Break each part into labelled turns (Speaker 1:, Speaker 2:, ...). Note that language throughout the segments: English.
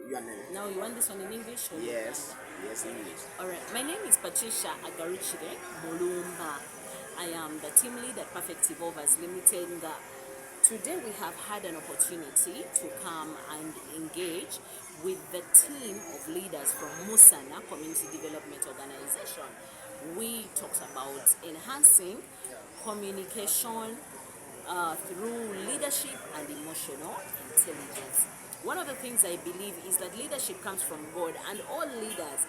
Speaker 1: your name.
Speaker 2: Now you want this one in English or
Speaker 1: Yes, yes, English.
Speaker 2: Alright, my name is Patricia Agarichire Mulumba. I am the team lead at Perfect Evolvers Limited. Today we have had an opportunity to come and engage with the team of leaders from Musana Community Development Organization. We talked about enhancing communication through leadership and emotional intelligence. One of the things I believe is that leadership comes from God, and all leaders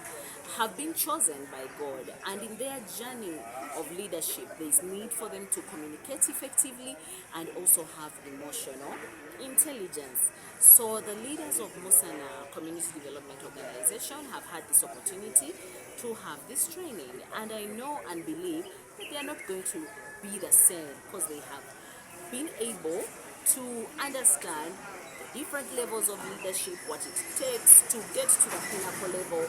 Speaker 2: have been chosen by God, and in their journey of leadership there is need for them to communicate effectively and also have emotional intelligence. So the leaders of Musana Community Development Organization have had this opportunity to have this training, and I know and believe that they are not going to be the same because they have been able to understand the different levels of leadership, what it takes to get to the pinnacle level,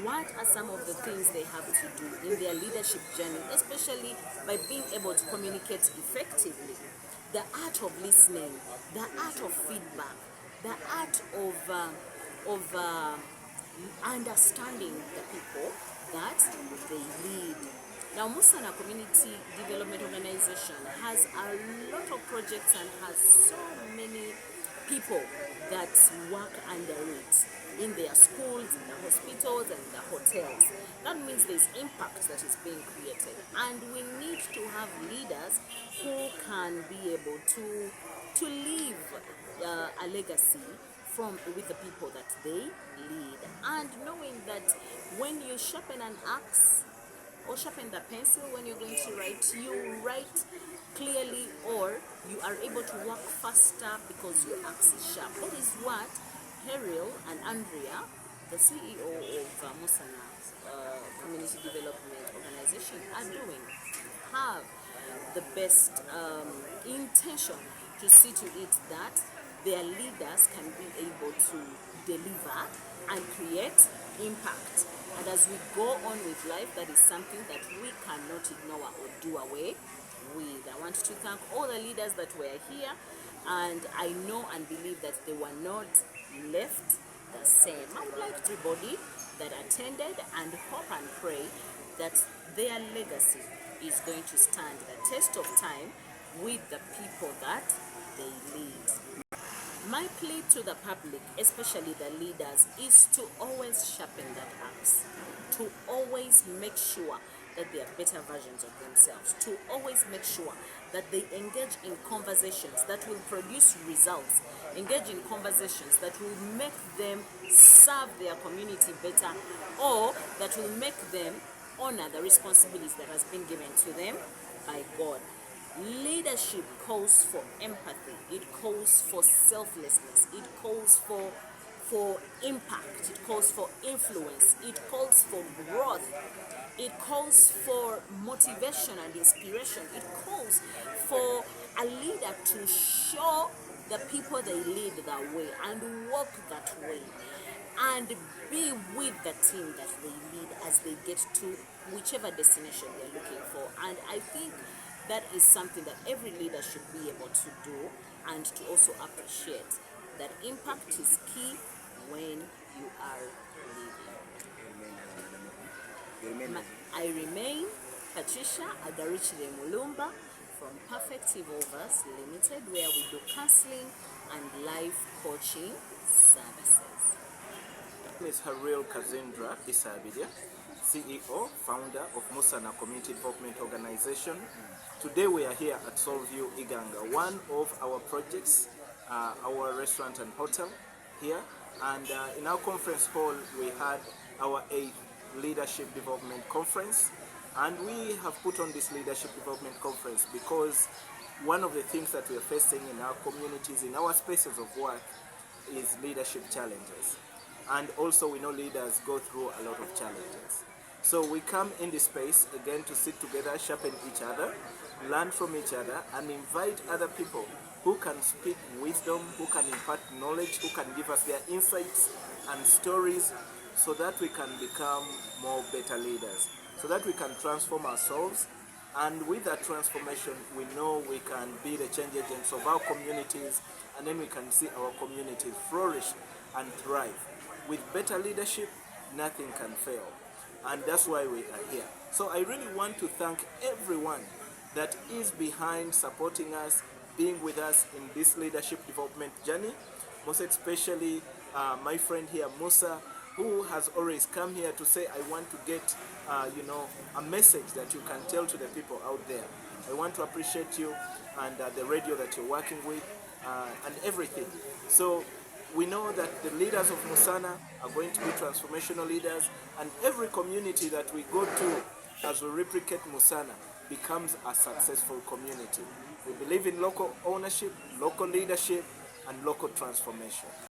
Speaker 2: what are some of the things they have to do in their leadership journey, especially by being able to communicate effectively. The art of listening, the art of feedback, the art of understanding the people that they lead. Now, Musana Community Development Organization has a lot of projects and has so many people that work under it in their schools, in the hospitals, and in the hotels. That means there's impact that is being created, and we need to have leaders who can be able to leave a legacy with the people that they lead, and knowing that when you sharpen an axe or sharpen the pencil when you're going to write, you write clearly, or you are able to work faster because your axe is sharp. That is what Heril and Andrea, the CEO of Musana Community Development Organization, are doing. Have the best intention to see to it that their leaders can be able to deliver and create impact. And as we go on with life, that is something that we cannot ignore or do away with. I want to thank all the leaders that were here, and I know and believe that they were not left the same. I would like everybody that attended and hope and pray that their legacy is going to stand the test of time with the people that they lead. My plea to the public, especially the leaders, is to always sharpen that axe, to always make sure that they are better versions of themselves, to always make sure that they engage in conversations that will produce results, engage in conversations that will make them serve their community better, or that will make them honor the responsibilities that has been given to them by God. Leadership calls for empathy, it calls for selflessness, it calls for impact, it calls for influence, it calls for growth, it calls for motivation and inspiration, it calls for a leader to show the people they lead that way and walk that way and be with the team that they lead as they get to whichever destination they're looking for. And I think that is something that every leader should be able to do, and to also appreciate that impact is key when you are leading. I remain Patricia Agarichire Mulumba from Perfect Evolvers Limited, where we do counseling and life coaching services.
Speaker 3: My name is Haril Kazindra Isabidya, CEO, founder of Musana Community Development Organization. Today we are here at Solview Iganga, one of our projects, our restaurant and hotel here. And in our conference hall we had our 8th Leadership Development Conference. And we have put on this Leadership Development Conference because one of the things that we are facing in our communities, in our spaces of work, is leadership challenges. And also we know leaders go through a lot of challenges. So we come in this space again to sit together, sharpen each other, learn from each other, and invite other people who can speak wisdom, who can impart knowledge, who can give us their insights and stories, so that we can become more better leaders, so that we can transform ourselves. And with that transformation, we know we can be the change agents of our communities, and then we can see our communities flourish and thrive. with better leadership, nothing can fail. And that's why we are here. So I really want to thank everyone that is behind supporting us, being with us in this leadership development journey, most especially my friend here, Musa, who has always come here to say, I want to get, a message that you can tell to the people out there. I want to appreciate you and the radio that you're working with and everything. So we know that the leaders of Musana are going to be transformational leaders, and every community that we go to as we replicate Musana becomes a successful community. We believe in local ownership, local leadership, and local transformation.